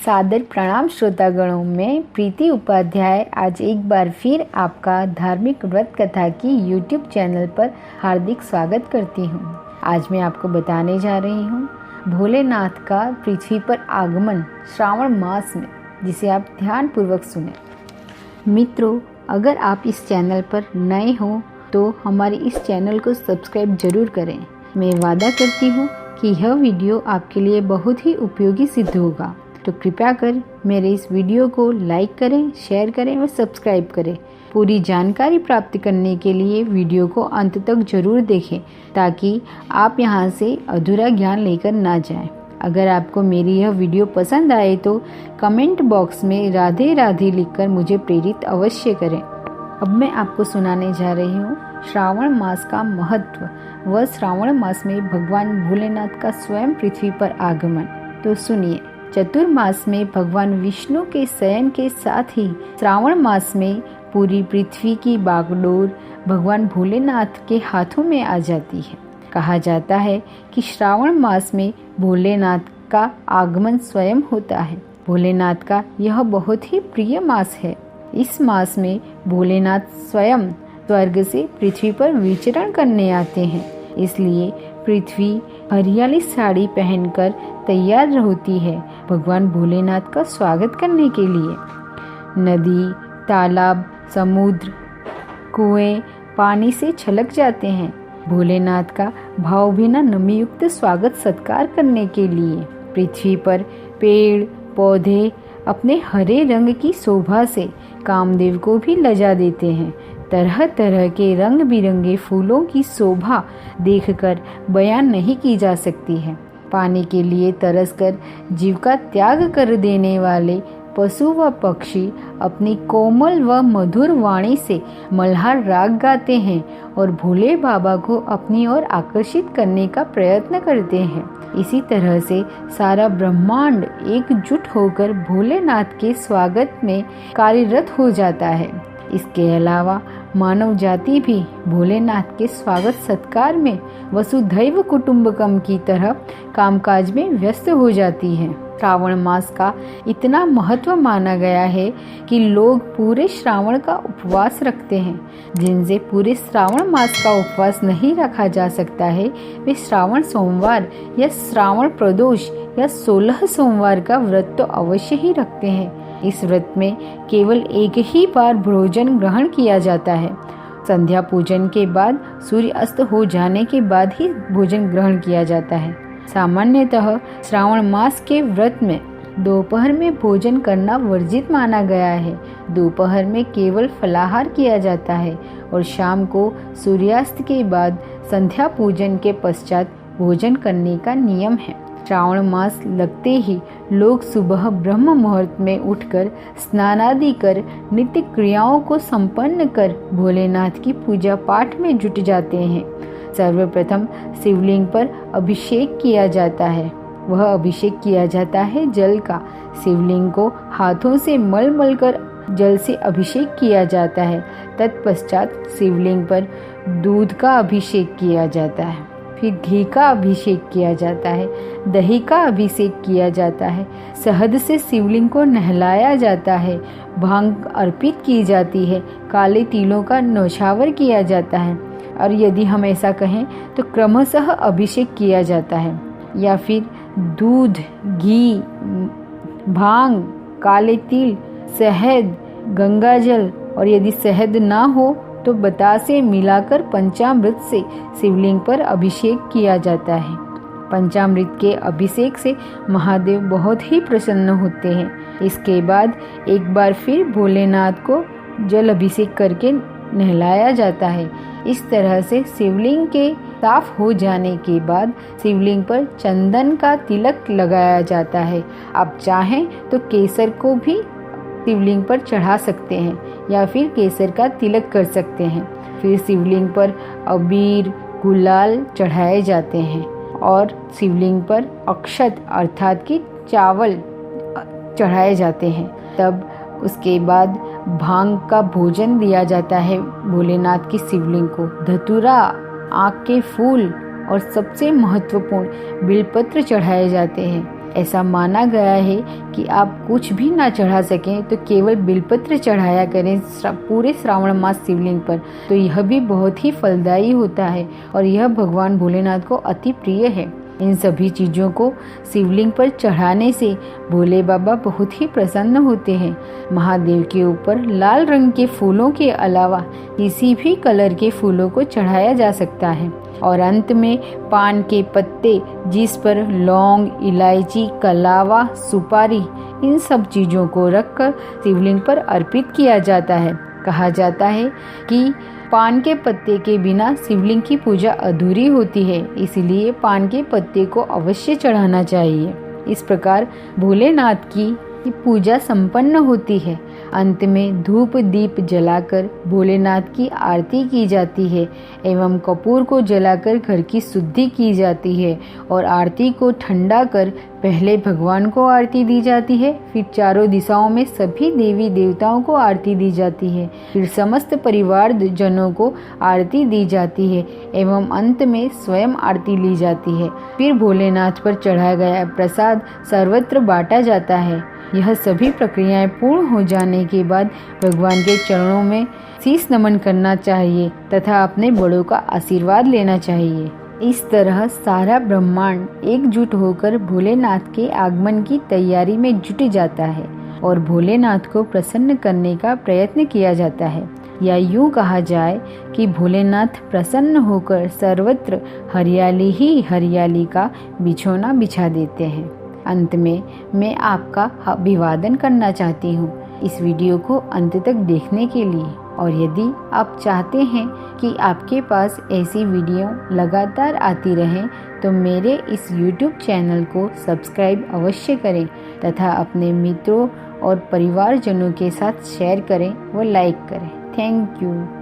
सादर प्रणाम श्रोतागणों में प्रीति उपाध्याय आज एक बार फिर आपका धार्मिक व्रत कथा की YouTube चैनल पर हार्दिक स्वागत करती हूँ। आज मैं आपको बताने जा रही हूँ भोलेनाथ का पृथ्वी पर आगमन श्रावण मास में, जिसे आप ध्यान पूर्वक सुने। मित्रों, अगर आप इस चैनल पर नए हो तो हमारे इस चैनल को सब्सक्राइब जरूर करें। मैं वादा करती हूँ कि यह वीडियो आपके लिए बहुत ही उपयोगी सिद्ध होगा, तो कृपया कर मेरे इस वीडियो को लाइक करें, शेयर करें व सब्सक्राइब करें। पूरी जानकारी प्राप्त करने के लिए वीडियो को अंत तक जरूर देखें, ताकि आप यहां से अधूरा ज्ञान लेकर ना जाएं। अगर आपको मेरी यह वीडियो पसंद आए तो कमेंट बॉक्स में राधे राधे लिखकर मुझे प्रेरित अवश्य करें। अब मैं आपको सुनाने जा रही हूँ श्रावण मास का महत्व व श्रावण मास में भगवान भोलेनाथ का स्वयं पृथ्वी पर आगमन। तो सुनिए। चतुर्मास में भगवान विष्णु के शयन के साथ ही श्रावण मास में पूरी पृथ्वी की बागडोर भगवान भोलेनाथ के हाथों में आ जाती है। कहा जाता है कि श्रावण मास में भोलेनाथ का आगमन स्वयं होता है। भोलेनाथ का यह बहुत ही प्रिय मास है। इस मास में भोलेनाथ स्वयं स्वर्ग से पृथ्वी पर विचरण करने आते हैं, इसलिए पृथ्वी हरियाली साड़ी पहनकर तैयार होती है भगवान भोलेनाथ का स्वागत करने के लिए। नदी, तालाब, समुद्र, कुएं पानी से छलक जाते हैं भोलेनाथ का भावभीना नमीयुक्त स्वागत सत्कार करने के लिए। पृथ्वी पर पेड़ पौधे अपने हरे रंग की शोभा से कामदेव को भी लजा देते हैं। तरह तरह के रंग बिरंगे फूलों की शोभा देखकर बयान नहीं की जा सकती है। पानी के लिए तरसकर जीव का त्याग कर देने वाले पशु व पक्षी अपनी कोमल व मधुर वाणी से मल्हार राग गाते हैं और भोले बाबा को अपनी ओर आकर्षित करने का प्रयत्न करते हैं। इसी तरह से सारा ब्रह्मांड एकजुट होकर भोलेनाथ के स्वागत में कार्यरत हो जाता है। इसके अलावा मानव जाति भी भोलेनाथ के स्वागत सत्कार में वसुधैव कुटुंबकम की तरह कामकाज में व्यस्त हो जाती है। श्रावण मास का इतना महत्व माना गया है कि लोग पूरे श्रावण का उपवास रखते हैं। जिनसे पूरे श्रावण मास का उपवास नहीं रखा जा सकता है, वे श्रावण सोमवार या श्रावण प्रदोष या 16 सोमवार का व्रत तो अवश्य ही रखते हैं। इस व्रत में केवल एक ही बार भोजन ग्रहण किया जाता है। संध्या पूजन के बाद सूर्य अस्त हो जाने के बाद ही भोजन ग्रहण किया जाता है। सामान्यतः श्रावण मास के व्रत में दोपहर में भोजन करना वर्जित माना गया है। दोपहर में केवल फलाहार किया जाता है और शाम को सूर्यास्त के बाद संध्या पूजन के पश्चात भोजन करने का नियम है। श्रावण मास लगते ही लोग सुबह ब्रह्म मुहूर्त में उठकर स्नानादि कर नित्य क्रियाओं को संपन्न कर भोलेनाथ की पूजा पाठ में जुट जाते हैं। सर्वप्रथम शिवलिंग पर अभिषेक किया जाता है। वह अभिषेक किया जाता है जल का। शिवलिंग को हाथों से मल मल कर जल से अभिषेक किया जाता है। तत्पश्चात शिवलिंग पर दूध का अभिषेक किया जाता है, फिर घी का अभिषेक किया जाता है, दही का अभिषेक किया जाता है, शहद से शिवलिंग को नहलाया जाता है, भांग अर्पित की जाती है, काले तिलों का नौछावर किया जाता है और यदि हम ऐसा कहें तो क्रमशः अभिषेक किया जाता है। या फिर दूध, घी, भांग, काले तिल, शहद, गंगाजल और यदि शहद ना हो तो बतासे मिलाकर पंचामृत से शिवलिंग पर अभिषेक किया जाता है। पंचामृत के अभिषेक से महादेव बहुत ही प्रसन्न होते हैं। इसके बाद एक बार फिर भोलेनाथ को जल अभिषेक करके नहलाया जाता है। इस तरह से शिवलिंग के साफ हो जाने के बाद शिवलिंग पर चंदन का तिलक लगाया जाता है। आप चाहें तो केसर को भी शिवलिंग पर चढ़ा सकते हैं या फिर केसर का तिलक कर सकते हैं। फिर शिवलिंग पर अबीर, गुलाल चढ़ाए जाते हैं और शिवलिंग पर अक्षत अर्थात कि चावल चढ़ाए जाते हैं। तब उसके बाद भांग का भोजन दिया जाता है भोलेनाथ की शिवलिंग को। धतूरा, आँख के फूल और सबसे महत्वपूर्ण बिलपत्र चढ़ाए जाते हैं। ऐसा माना गया है कि आप कुछ भी ना चढ़ा सकें तो केवल बिलपत्र चढ़ाया करें पूरे श्रावण मास शिवलिंग पर, तो यह भी बहुत ही फलदायी होता है और यह भगवान भोलेनाथ को अति प्रिय है। इन सभी चीज़ों को शिवलिंग पर चढ़ाने से भोले बाबा बहुत ही प्रसन्न होते हैं। महादेव के ऊपर लाल रंग के फूलों के अलावा किसी भी कलर के फूलों को चढ़ाया जा सकता है और अंत में पान के पत्ते, जिस पर लौंग, इलायची, कलावा, सुपारी, इन सब चीज़ों को रखकर शिवलिंग पर अर्पित किया जाता है। कहा जाता है कि पान के पत्ते के बिना शिवलिंग की पूजा अधूरी होती है, इसलिए पान के पत्ते को अवश्य चढ़ाना चाहिए। इस प्रकार भोलेनाथ की पूजा संपन्न होती है। अंत में धूप दीप जलाकर भोलेनाथ की आरती की जाती है एवं कपूर को जलाकर घर की शुद्धि की जाती है और आरती को ठंडा कर पहले भगवान को आरती दी जाती है, फिर चारों दिशाओं में सभी देवी देवताओं को आरती दी जाती है, फिर समस्त परिवार जनों को आरती दी जाती है एवं अंत में स्वयं आरती ली जाती है। फिर भोलेनाथ पर चढ़ाया गया प्रसाद सर्वत्र बांटा जाता है। यह सभी प्रक्रियाएं पूर्ण हो जाने के बाद भगवान के चरणों में शीश नमन करना चाहिए तथा अपने बड़ों का आशीर्वाद लेना चाहिए। इस तरह सारा ब्रह्मांड एकजुट होकर भोलेनाथ के आगमन की तैयारी में जुट जाता है और भोलेनाथ को प्रसन्न करने का प्रयत्न किया जाता है। या यूं कहा जाए कि भोलेनाथ प्रसन्न होकर सर्वत्र हरियाली ही हरियाली का बिछौना बिछा देते हैं। अंत में मैं आपका अभिवादन करना चाहती हूँ इस वीडियो को अंत तक देखने के लिए, और यदि आप चाहते हैं कि आपके पास ऐसी वीडियो लगातार आती रहें तो मेरे इस YouTube चैनल को सब्सक्राइब अवश्य करें तथा अपने मित्रों और परिवारजनों के साथ शेयर करें व लाइक करें। Thank you.